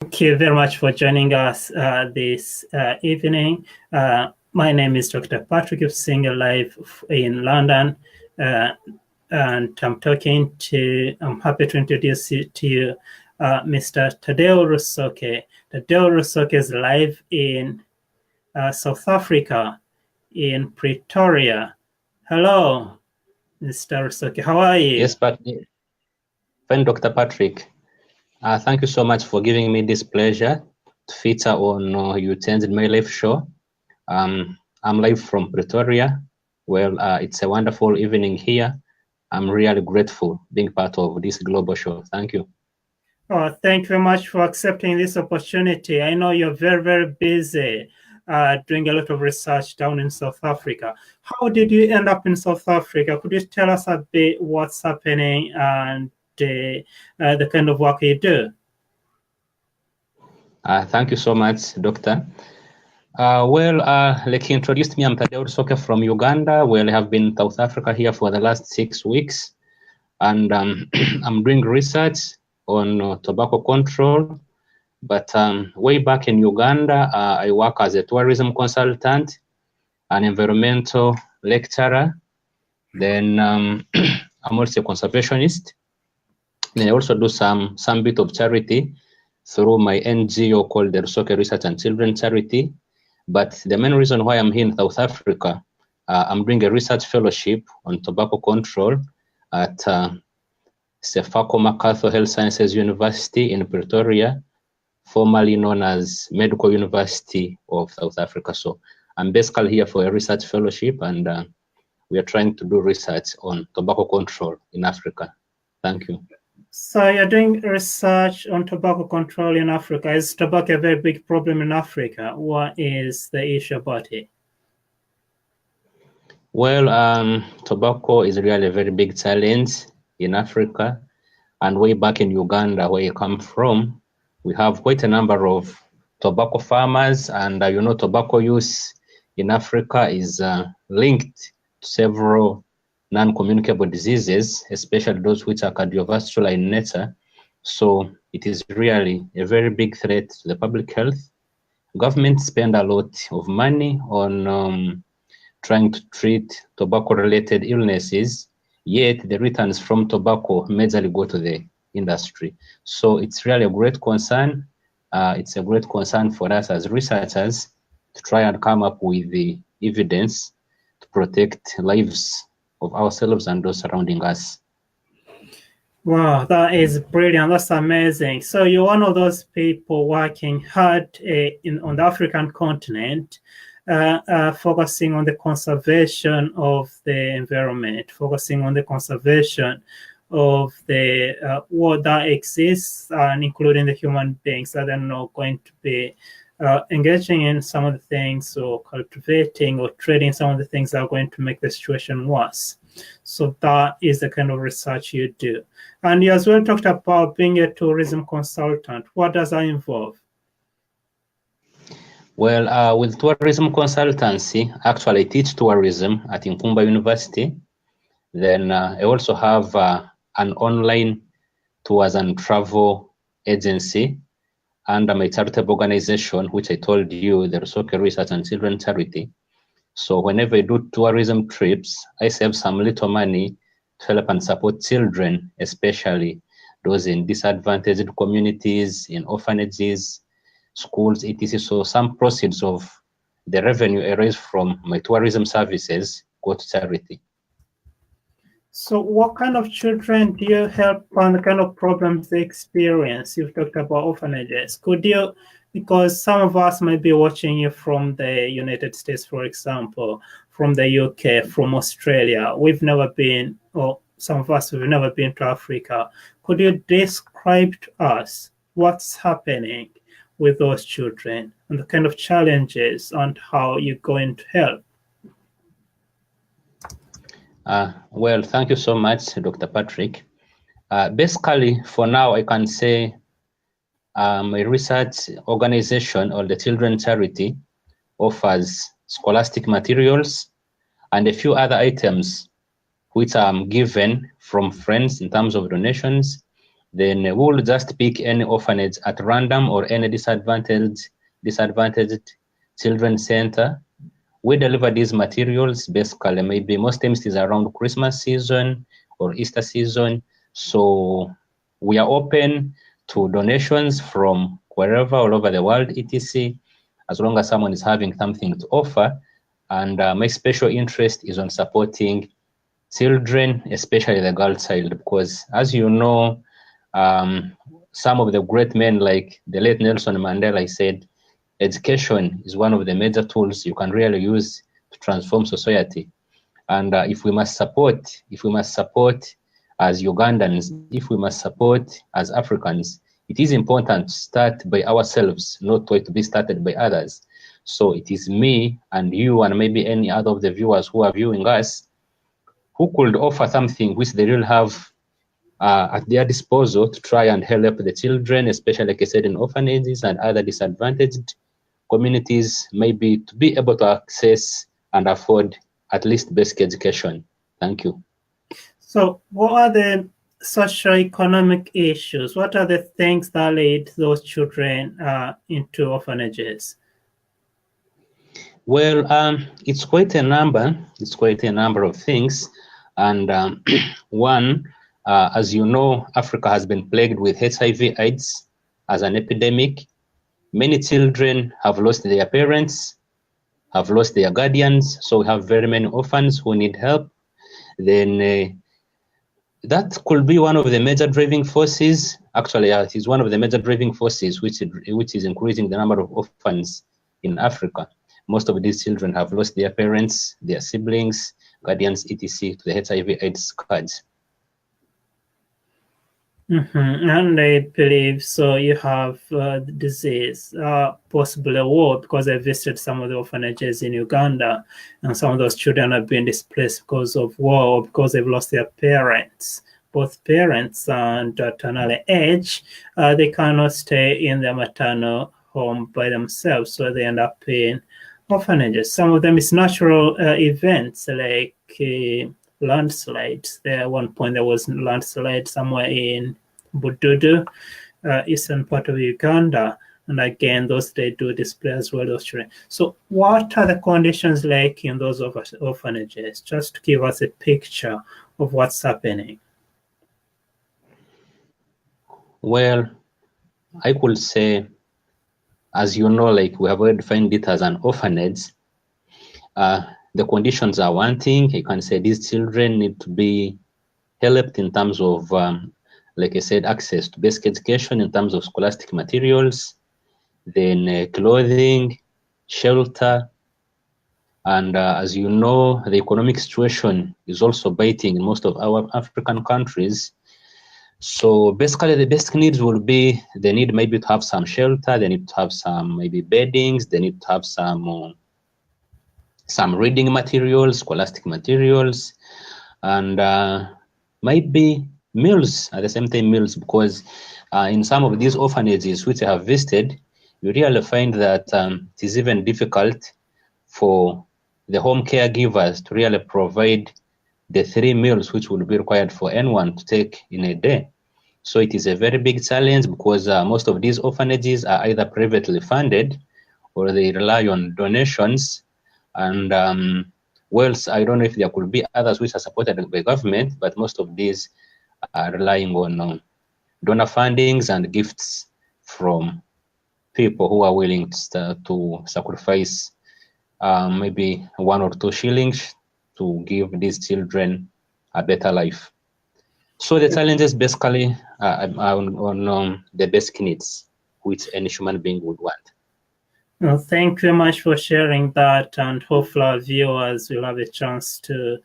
Thank you very much for joining us this evening. My name is Dr. Patrick Singer, live in London, and I'm happy to introduce you to Mr. Taddeo Rusoke. Taddeo Rusoke is live in South Africa, in Pretoria. Hello, Mr. Rusoke. How are you? Yes, but fine, Dr. Patrick. Thank you so much for giving me this pleasure to feature on You Changed My Life show. I'm live from Pretoria. Well, it's a wonderful evening here. I'm really grateful being part of this global show. Thank you. Oh, thank you very much for accepting this opportunity. I know you're very, very busy doing a lot of research down in South Africa. How did you end up in South Africa? Could you tell us a bit what's happening and the kind of work you do? Thank you so much, Doctor. Like you introduced me, I'm Taddeo Rusoke from Uganda. Well, I have been in South Africa here for the last 6 weeks, and I'm doing research on tobacco control. But way back in Uganda, I work as a tourism consultant, an environmental lecturer. Then I'm also a conservationist. Then I also do some bit of charity through my NGO called the Rusoke Research and Children Charity. But the main reason why I'm here in South Africa, I'm doing a research fellowship on tobacco control at Sefako MacArthur Health Sciences University in Pretoria, formerly known as Medical University of South Africa. So I'm basically here for a research fellowship, and we are trying to do research on tobacco control in Africa. Thank you. So you're doing research on tobacco control in Africa. Is tobacco a very big problem in Africa? What is the issue about it? Well, tobacco is really a very big challenge in Africa. And way back in Uganda, where you come from, we have quite a number of tobacco farmers, and tobacco use in Africa is linked to several non-communicable diseases, especially those which are cardiovascular in nature. So it is really a very big threat to the public health. Governments spend a lot of money on trying to treat tobacco-related illnesses, yet the returns from tobacco majorly go to the industry. So it's really a great concern. It's a great concern for us as researchers to try and come up with the evidence to protect lives of ourselves and those surrounding us. Wow, that is brilliant. That's amazing. So you're one of those people working hard on the African continent, focusing on the conservation of the environment, focusing on the conservation of the world that exists, and including the human beings that are not going to be engaging in some of the things, or cultivating or trading some of the things that are going to make the situation worse. So that is the kind of research you do. And you as well talked about being a tourism consultant. What does that involve? Well, with tourism consultancy, actually I teach tourism at Nkumba University. Then I also have an online tours and travel agency under my charitable organization, which I told you, the Rusoke Research and Children Charity. So whenever I do tourism trips, I save some little money to help and support children, especially those in disadvantaged communities, in orphanages, schools, etc. So some proceeds of the revenue I raise from my tourism services go to charity. So what kind of children do you help, and the kind of problems they experience? You've talked about orphanages. Could you, because some of us might be watching you from the United States, for example, from the UK, from Australia. We've never been, or some of us have never been to Africa. Could you describe to us what's happening with those children and the kind of challenges and how you're going to help? Well, thank you so much, Dr. Patrick. Basically, for now, I can say my research organization, or the Children Charity, offers scholastic materials and a few other items which are given from friends in terms of donations. then we will just pick any orphanage at random or any disadvantaged children center. We deliver these materials basically, maybe most times it is around Christmas season or Easter season. So we are open to donations from wherever, all over the world, etc., as long as someone is having something to offer. And my special interest is on supporting children, especially the girl child, because as you know, some of the great men like the late Nelson Mandela said, education is one of the major tools you can really use to transform society. And if we must support as Ugandans, if we must support as Africans, it is important to start by ourselves, not to be started by others. So it is me and you and maybe any other of the viewers who are viewing us who could offer something which they will have at their disposal to try and help the children, especially like I said, in orphanages and other disadvantaged communities, maybe to be able to access and afford at least basic education. Thank you. So what are the socioeconomic issues? What are the things that lead those children into orphanages? Well, it's quite a number. It's quite a number of things. And one, as you know, Africa has been plagued with HIV/AIDS as an epidemic. Many children have lost their parents, have lost their guardians. So we have very many orphans who need help. Then that could be one of the major driving forces. Actually, it is one of the major driving forces which is increasing the number of orphans in Africa. Most of these children have lost their parents, their siblings, guardians, etc. to the HIV/AIDS scourge. And I believe so you have the disease, possibly a war, because I visited some of the orphanages in Uganda, and some of those children have been displaced because of war or because they've lost their parents. Both parents and at an early age, they cannot stay in their maternal home by themselves, so they end up in orphanages. Some of them is natural events like landslides. At one point there was landslide somewhere in Bududu, eastern part of Uganda, and again those they do display as well those children. So what are the conditions like in those orphanages? Just to give us a picture of what's happening. Well, I could say, as you know, like we have already defined it as an orphanage. The conditions are one thing. I can say these children need to be helped in terms of, like I said, access to basic education in terms of scholastic materials, then clothing, shelter, and as you know, the economic situation is also biting in most of our African countries. So basically the basic needs will be, they need maybe to have some shelter, they need to have some maybe beddings, they need to have some reading materials, scholastic materials, and maybe meals at the same time, because in some of these orphanages which I have visited, you really find that it is even difficult for the home caregivers to really provide the 3 meals which would be required for anyone to take in a day. So it is a very big challenge because most of these orphanages are either privately funded or they rely on donations. And whilst I don't know if there could be others which are supported by government, but most of these are relying on donor fundings and gifts from people who are willing to sacrifice maybe 1 or 2 shillings to give these children a better life. So the challenges basically are on the basic needs which any human being would want. Well, thank you very much for sharing that, and hopefully our viewers will have a chance to,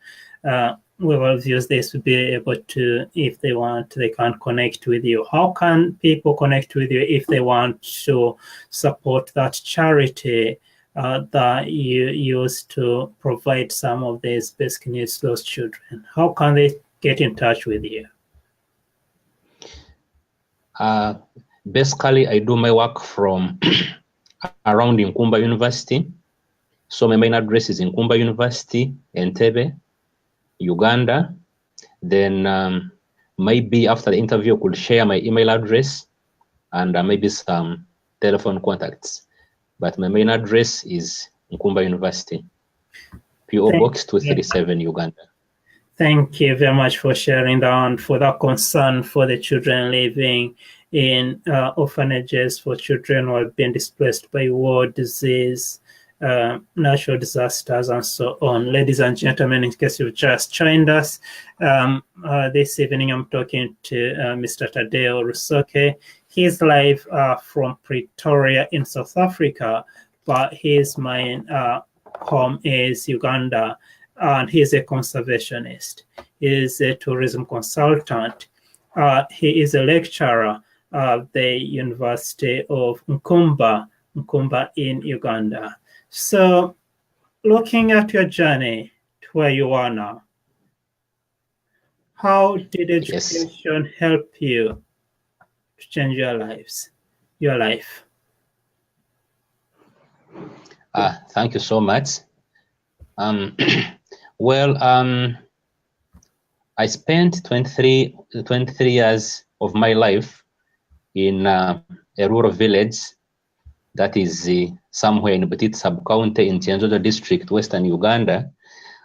whoever views this will be able to, if they want, they can connect with you. How can people connect with you if they want to support that charity that you use to provide some of these basic needs to those children? How can they get in touch with you? Basically, I do my work from around Nkumba University. So my main address is Nkumba University, Entebbe, Uganda. Then maybe after the interview, I could share my email address and maybe some telephone contacts. But my main address is Nkumba University, PO Box 237, Uganda. Thank you very much for sharing that and for that concern for the children living in orphanages, for children who have been displaced by war, disease, natural disasters, and so on. Ladies and gentlemen, in case you've just joined us, this evening I'm talking to Mr. Taddeo Rusoke. He's live from Pretoria in South Africa, but his main home is Uganda, and he's a conservationist. He is a tourism consultant. He is a lecturer at the University of Nkumba in Uganda. So, looking at your journey to where you are now, how did education help you to change your life? Thank you so much. Well, I spent 23 years of my life in a rural village that is somewhere in Butiti sub-county in Cyanzozo district, Western Uganda.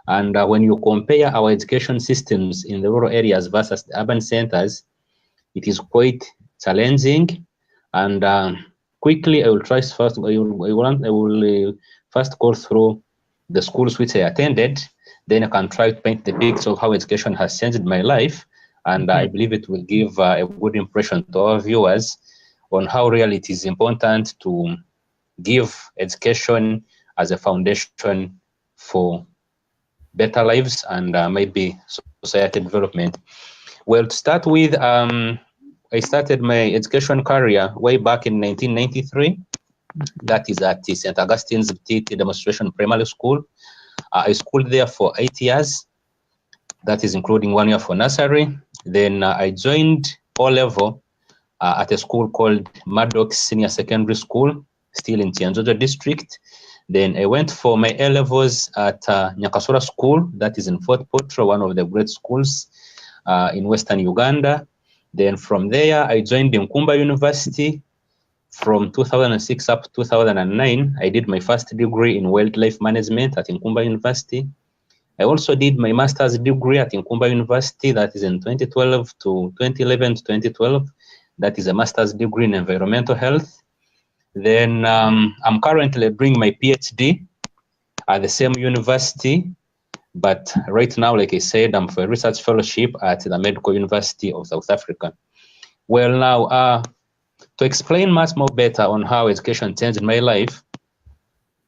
And when you compare our education systems in the rural areas versus the urban centers, it is quite challenging. And quickly, I will first go through the schools which I attended. Then I can try to paint the picture of how education has changed my life. And I believe it will give a good impression to our viewers on how really it is important to give education as a foundation for better lives and maybe society development. Well, to start with, I started my education career way back in 1993. That is at St. Augustine's Butiti Demonstration Primary School. I schooled there for 8 years. That is including 1 year for nursery. Then I joined O-level at a school called Maddox Senior Secondary School, still in Cyanzozo district. Then I went for my A-levels at Nyakasura School, that is in Fort Portal, one of the great schools in Western Uganda. Then from there, I joined Nkumba University. From 2006 up to 2009, I did my first degree in wildlife management at Nkumba University. I also did my master's degree at Nkumba University, that is in 2011 to 2012. That is a master's degree in environmental health. Then I'm currently doing my PhD at the same university, but right now, like I said, I'm for a research fellowship at the Medical University of South Africa. Well, now, to explain much more better on how education changed my life,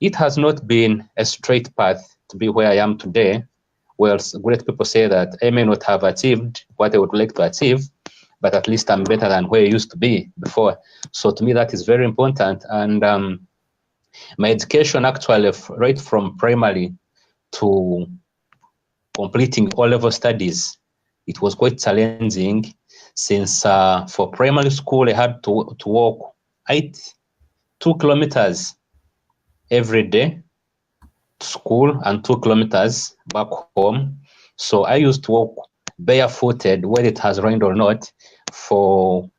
it has not been a straight path to be where I am today. Well, great people say that I may not have achieved what I would like to achieve, but at least I'm better than where I used to be before. So to me, that is very important. And my education actually, right from primary to completing O-level studies, it was quite challenging, since for primary school, I had to walk 2 kilometers every day to school and 2 kilometers back home. So I used to walk barefooted, whether it has rained or not, for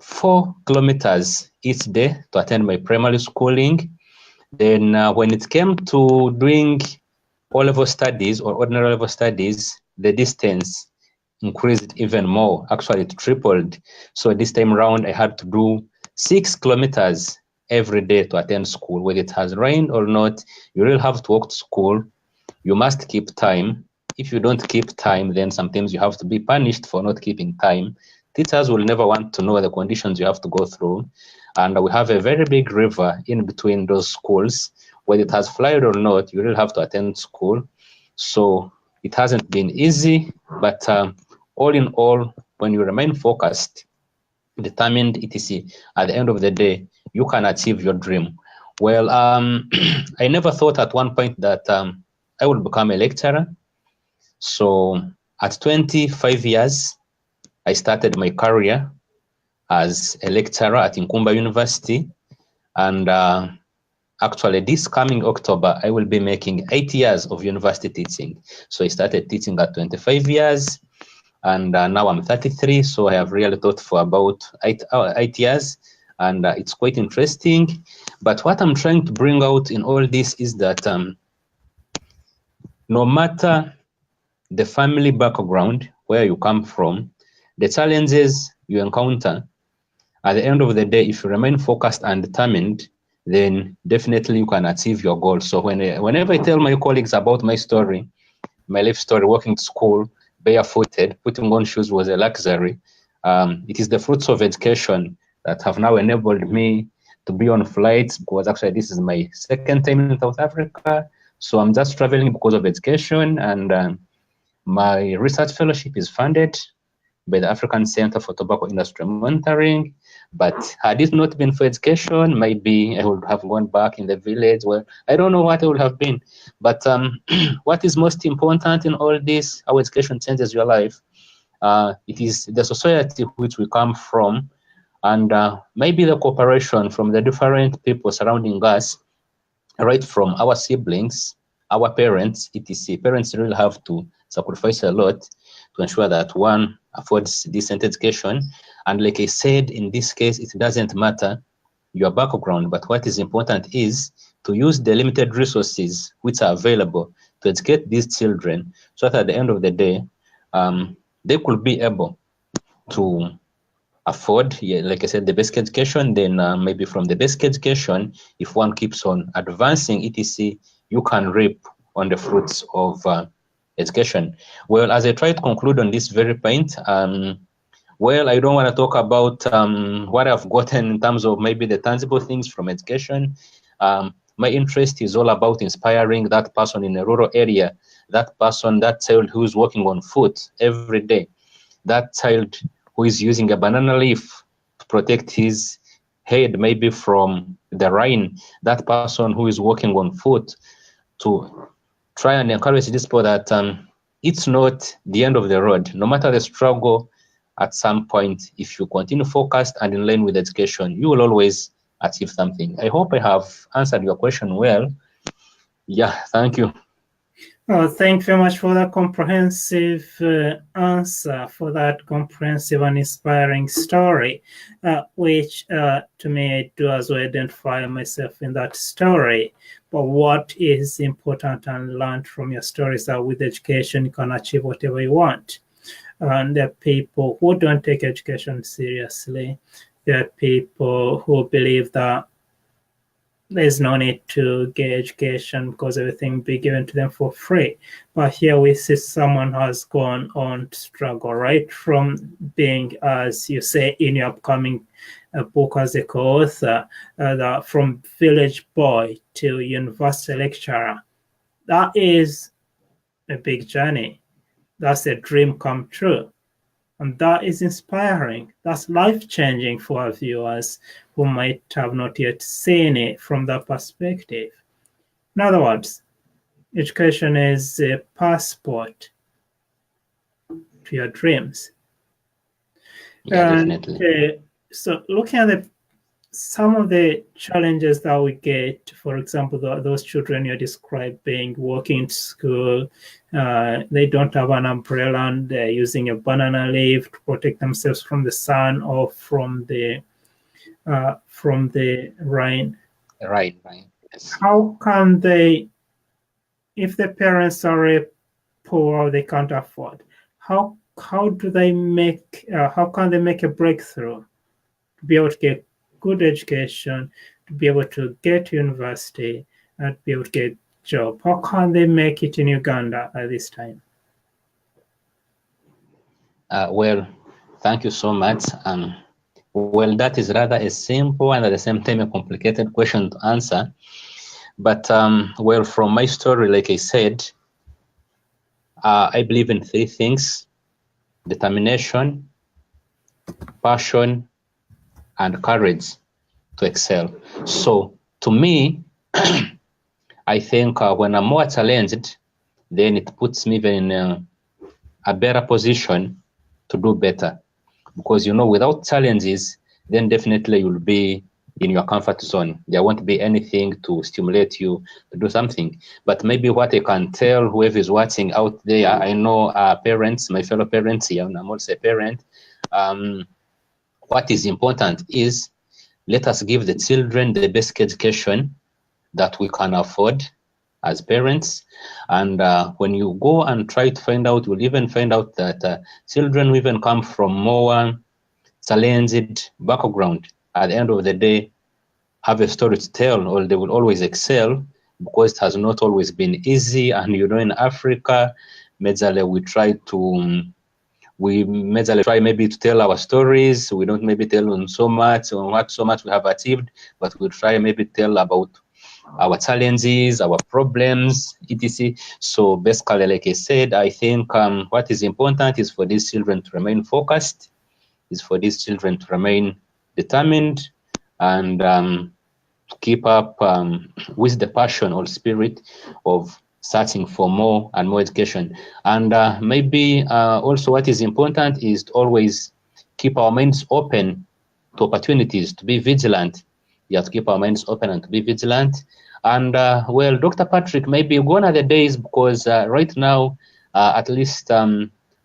4 kilometers each day to attend my primary schooling. Then when it came to doing O-level studies or ordinary level studies, the distance increased even more. Actually, it tripled. So this time around, I had to do 6 kilometers every day to attend school. Whether it has rained or not, you really have to walk to school. You must keep time. If you don't keep time, then sometimes you have to be punished for not keeping time. Teachers will never want to know the conditions you have to go through. And we have a very big river in between those schools. Whether it has flooded or not, you really have to attend school. So it hasn't been easy, but all in all, when you remain focused, determined, etc., at the end of the day, you can achieve your dream. Well, I never thought at one point that I would become a lecturer. So at 25 years, I started my career as a lecturer at Nkumba University. And actually, this coming October, I will be making 8 years of university teaching. So I started teaching at 25 years. and now I'm 33, so I have really thought for about 8 years, and it's quite interesting. But what I'm trying to bring out in all this is that no matter the family background, where you come from, the challenges you encounter, at the end of the day, if you remain focused and determined, then definitely you can achieve your goals. So whenever I tell my colleagues about my story, my life story, walking to school barefooted, putting on shoes was a luxury. It is the fruits of education that have now enabled me to be on flights, because actually this is my second time in South Africa. So I'm just traveling because of education, and my research fellowship is funded by the African Center for Tobacco Industry Monitoring. But had it not been for education, maybe I would have gone back in the village. Well, I don't know what I would have been. But what is most important in all this, how education changes your life, it is the society which we come from, and maybe the cooperation from the different people surrounding us, right from our siblings, our parents, etc. Parents really have to sacrifice a lot to ensure that one affords decent education. And like I said, in this case, it doesn't matter your background, but what is important is to use the limited resources which are available to educate these children, so that at the end of the day, they could be able to afford, like I said, the basic education. Then maybe from the basic education, if one keeps on advancing, etc., you can reap on the fruits of education. Well, as I try to conclude on this very point, well, I don't want to talk about what I've gotten in terms of maybe the tangible things from education. My interest is all about inspiring that person in a rural area, that person, that child who's walking on foot every day, that child who is using a banana leaf to protect his head maybe from the rain, that person who is walking on foot, to try and encourage this people that it's not the end of the road. No matter the struggle, at some point, if you continue focused and in line with education, you will always achieve something. I hope I have answered your question well. Yeah, thank you. Thank you very much for that comprehensive answer, for that comprehensive and inspiring story, which to me, I do as well identify myself in that story. But what is important and learned from your story is that with education, you can achieve whatever you want. And there are people who don't take education seriously. There are people who believe that there's no need to get education because everything will be given to them for free. But here we see someone who has gone on to struggle, right? From being, as you say in your upcoming book as a co-author, from village boy to university lecturer. That is a big journey. That's a dream come true. And that is inspiring. That's life-changing for our viewers who might have not yet seen it from that perspective. In other words, education is a passport to your dreams. Yeah, definitely. So looking at some of the challenges that we get, for example, those children you described being walking to school, they don't have an umbrella and they're using a banana leaf to protect themselves from the sun or from the rain. Right. Yes. How can they, if the parents are poor or they can't afford, how do they make? How can they make a breakthrough to be able to get good education, to be able to get to university, and be able to get a job? How can they make it in Uganda at this time? Well, thank you so much. Well, that is rather a simple and at the same time a complicated question to answer. But well, from my story, like I said, I believe in three things: determination, passion, and courage to excel. So to me, I think when I'm more challenged, then it puts me even in a better position to do better. Because, without challenges, then definitely you'll be in your comfort zone. There won't be anything to stimulate you to do something. But maybe what I can tell whoever is watching out there, I know parents, my fellow parents here, and I'm also a parent, what is important is let us give the children the best education that we can afford as parents. And when you go and try to find out, you'll even find out that children who even come from more challenged background, at the end of the day, have a story to tell, or they will always excel, because it has not always been easy. And you know, in Africa, majorly we try to try maybe to tell our stories. We don't maybe tell on so much we have achieved, but we try maybe tell about our challenges, our problems, etc. So basically, like I said, I think what is important is for these children to remain focused, is for these children to remain determined, and to keep up with the passion or spirit of searching for more and more education. And maybe also what is important is to always keep our minds open to opportunities, to be vigilant. You have to keep our minds open and to be vigilant. And well, Dr. Patrick, maybe gone are the days, because right now, at least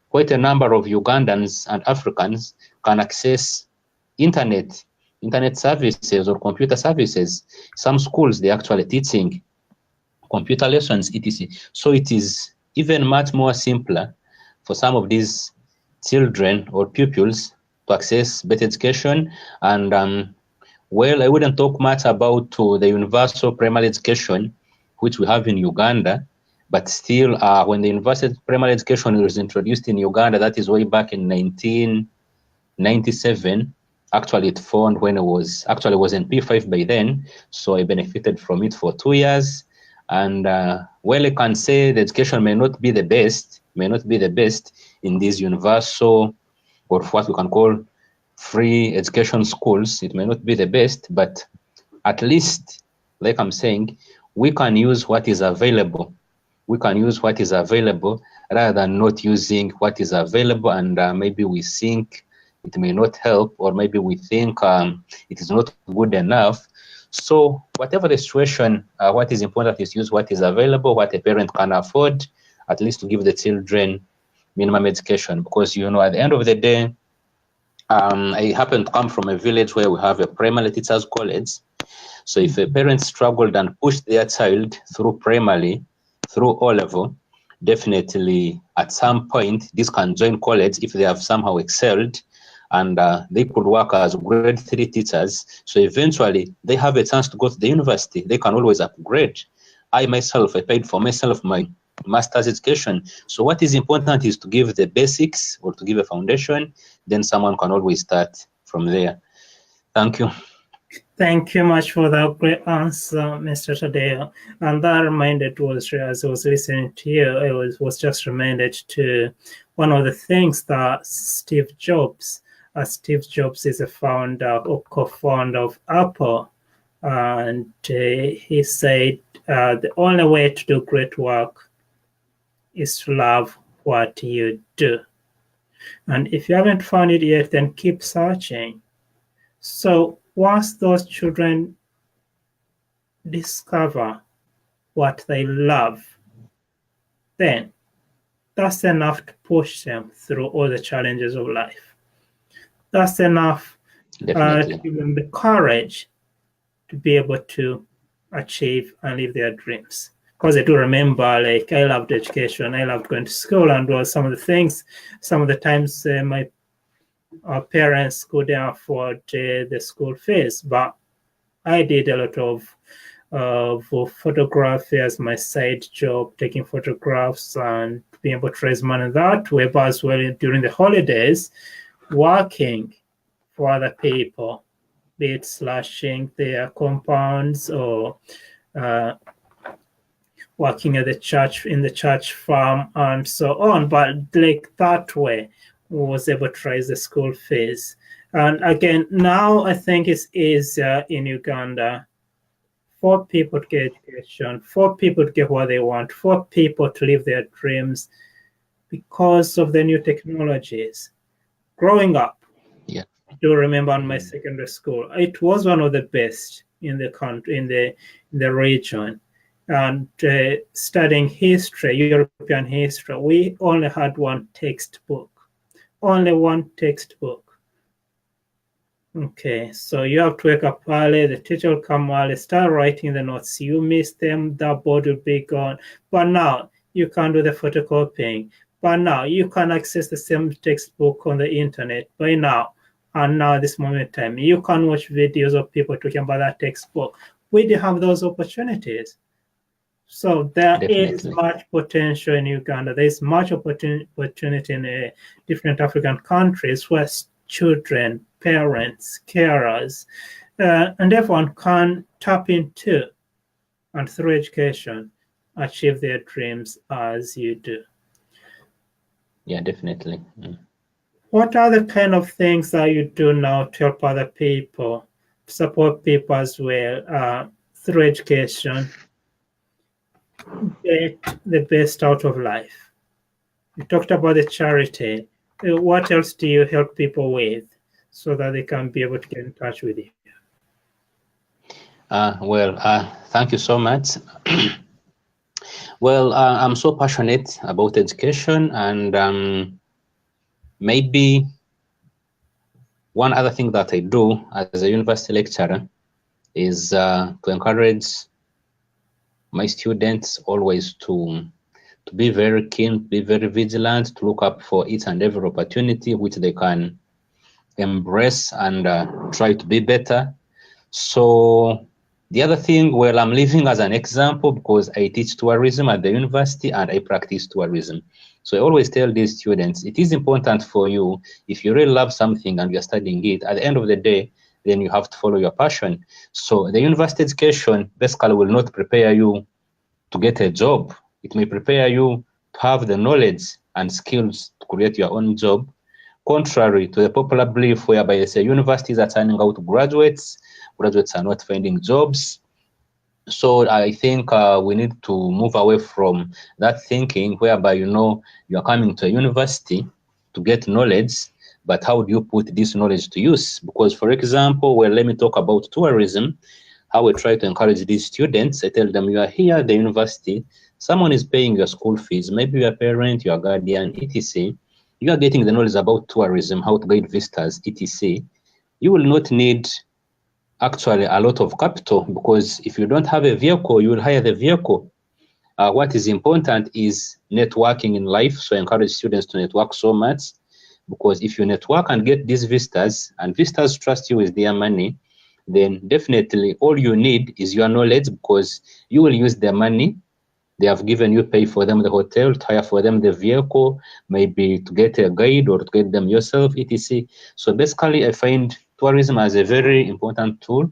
quite a number of Ugandans and Africans can access internet services or computer services. Some schools, they're actually teaching computer lessons, etc. So it is even much more simpler for some of these children or pupils to access better education. And well, I wouldn't talk much about the universal primary education, which we have in Uganda, but still, when the universal primary education was introduced in Uganda, that is way back in 1997. Actually, it formed when it was in P5 by then, so I benefited from it for 2 years. And well, I can say the education may not be the best in these universal, or what we can call free education schools. It may not be the best, but at least, like I'm saying, we can use what is available. We can use what is available rather than not using what is available, and maybe we think it may not help, or maybe we think it is not good enough. So whatever the situation, what is important is use what is available, what a parent can afford, at least to give the children minimum education. Because, you know, at the end of the day, I happen to come from a village where we have a primary teachers college. So if a parent struggled and pushed their child through primary, through O-level, definitely at some point, this can join college if they have somehow excelled, and they could work as grade 3 teachers. So eventually they have a chance to go to the university. They can always upgrade. I paid for myself my master's education. So what is important is to give the basics, or to give a foundation, then someone can always start from there. Thank you. Thank you much for that great answer, Mr. Taddeo. And that reminded was, as I was listening to you, I was just reminded to one of the things that Steve Jobs is a founder or co-founder of Apple, and he said the only way to do great work is to love what you do. And if you haven't found it yet, then keep searching. So once those children discover what they love, then that's enough to push them through all the challenges of life. That's enough to give them the courage to be able to achieve and live their dreams. Because I do remember, like, I loved education, I loved going to school, and some of the times our parents couldn't afford the school fees, but I did a lot of photography as my side job, taking photographs and being able to raise money that way, but as well during the holidays, working for other people, be it slashing their compounds or working at the church, in the church farm, and so on. But like that way, was able to raise the school fees. And again, now I think it's easier in Uganda for people to get education, for people to get what they want, for people to live their dreams because of the new technologies. Growing up, do remember in my secondary school. It was one of the best in the country, in the region. And studying history, European history, we only had one textbook. Only one textbook. Okay, so you have to wake up early, the teacher will come early, start writing the notes. You miss them, the board will be gone. But now you can do the photocopying. But now you can access the same textbook on the internet by now. And now, this moment in time, you can watch videos of people talking about that textbook. We didn't have those opportunities. So there is much potential in Uganda. There is much opportunity in different African countries where children, parents, carers, and everyone can tap into and through education achieve their dreams as you do. Yeah, definitely. What are the kind of things that you do now to help other people, support people as well through education, get the best out of life? You talked about the charity. What else do you help people with so that they can be able to get in touch with you? Thank you so much. Well, I'm so passionate about education, and maybe one other thing that I do as a university lecturer is to encourage my students always to be very keen, be very vigilant, to look up for each and every opportunity which they can embrace and try to be better. So the other thing, well, I'm living as an example because I teach tourism at the university and I practice tourism. So I always tell these students, it is important for you, if you really love something and you're studying it, at the end of the day, then you have to follow your passion. So the university education basically will not prepare you to get a job. It may prepare you to have the knowledge and skills to create your own job, contrary to the popular belief whereby they say universities are turning out graduates are not finding jobs. So I think we need to move away from that thinking whereby, you know, you're coming to a university to get knowledge, but how do you put this knowledge to use? Because, for example, well, let me talk about tourism, how we try to encourage these students. I tell them, you are here at the university, someone is paying your school fees, maybe your parent, your guardian, etc. You are getting the knowledge about tourism, how to guide visitors, etc. You will not need actually a lot of capital, because if you don't have a vehicle, you will hire the vehicle. What is important is networking in life. So I encourage students to network so much, because if you network and get these visitors and visitors trust you with their money, then definitely all you need is your knowledge, because you will use their money. They have given you, pay for them the hotel, to hire for them the vehicle, maybe to get a guide or to get them yourself, etc. So basically, I find tourism as a very important tool,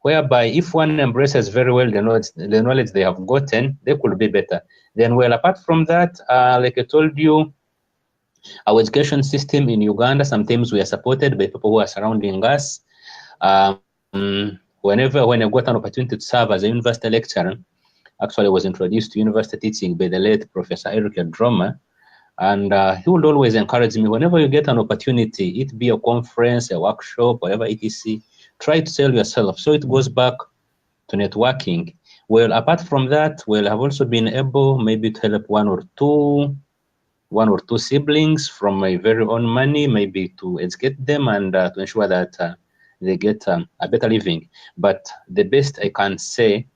whereby if one embraces very well the knowledge they have gotten, they could be better. Then, well, apart from that, like I told you, our education system in Uganda, sometimes we are supported by people who are surrounding us. When I got an opportunity to serve as a university lecturer, actually I was introduced to university teaching by the late Professor Eric Droma, and he would always encourage me, whenever you get an opportunity, it be a conference, a workshop, whatever etc., try to sell yourself. So it goes back to networking. Well, apart from that, well, I've also been able maybe to help one or two siblings from my very own money, maybe to educate them and to ensure that they get a better living. But the best I can say,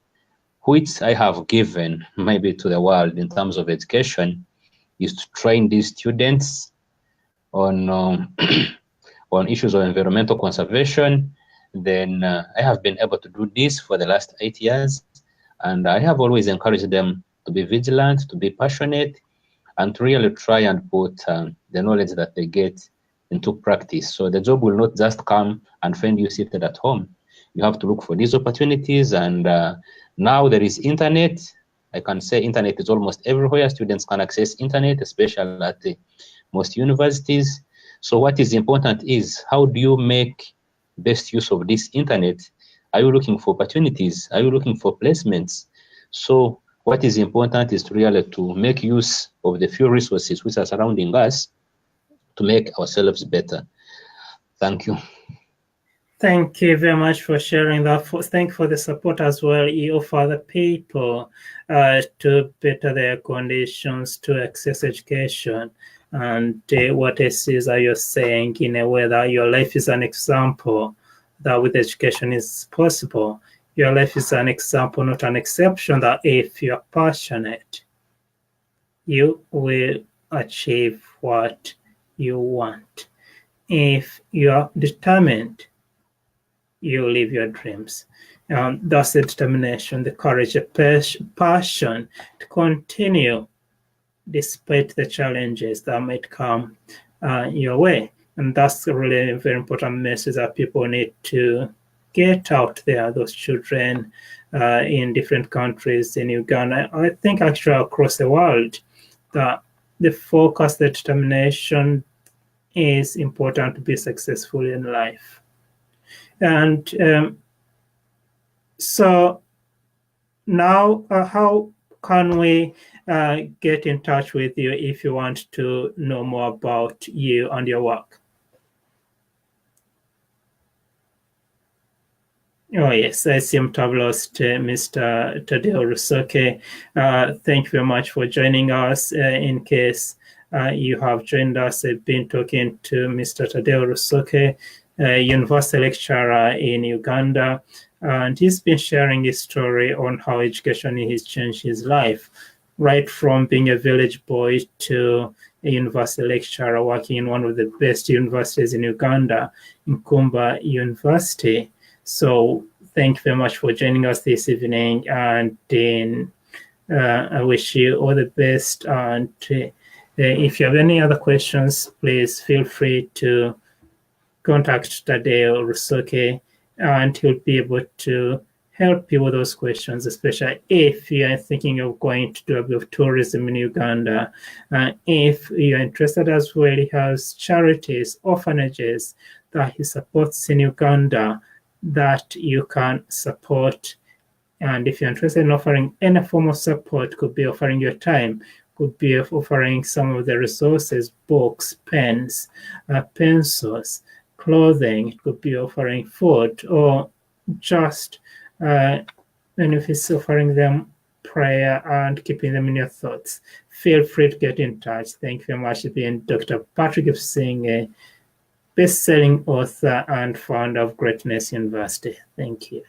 which I have given maybe to the world in terms of education, is to train these students on on issues of environmental conservation. Then I have been able to do this for the last 8 years, and I have always encouraged them to be vigilant, to be passionate, and to really try and put the knowledge that they get into practice. So the job will not just come and find you seated at home. You have to look for these opportunities, and now there is internet. I can say internet is almost everywhere. Students can access internet, especially at most universities. So what is important is, how do you make best use of this internet? Are you looking for opportunities? Are you looking for placements? So what is important is to really to make use of the few resources which are surrounding us to make ourselves better. Thank you. Thank you very much for sharing that. Thank you for the support as well you offer the people to better their conditions to access education. And what I see is that you're saying in a way that your life is an example that with education is possible. Your life is an example, not an exception, that if you're passionate, you will achieve what you want. If you're determined, you live your dreams. That's the determination, the courage, the passion to continue despite the challenges that might come your way. And that's really a very important message that people need to get out there, those children in different countries in Uganda. I think actually across the world, that the focus, the determination is important to be successful in life. And so now, how can we get in touch with you if you want to know more about you and your work? Oh, yes, I seem to have lost Mr. Taddeo Rusoke. Thank you very much for joining us. In case you have joined us, I've been talking to Mr. Taddeo Rusoke, a university lecturer in Uganda, and he's been sharing his story on how education has changed his life, right from being a village boy to a university lecturer working in one of the best universities in Uganda, Nkumba University. So thank you very much for joining us this evening, and I wish you all the best. And if you have any other questions, please feel free to contact Taddeo Rusoke, and he'll be able to help you with those questions, especially if you are thinking of going to do a bit of tourism in Uganda. If you're interested as well, he has charities, orphanages that he supports in Uganda that you can support. And if you're interested in offering any form of support, could be offering your time, could be offering some of the resources, books, pens, pencils, clothing, it could be offering food, or just and if it's offering them prayer and keeping them in your thoughts. Feel free to get in touch. Thank you very much for being Dr. Patrick Singh, a best-selling author and founder of Greatness University. Thank you.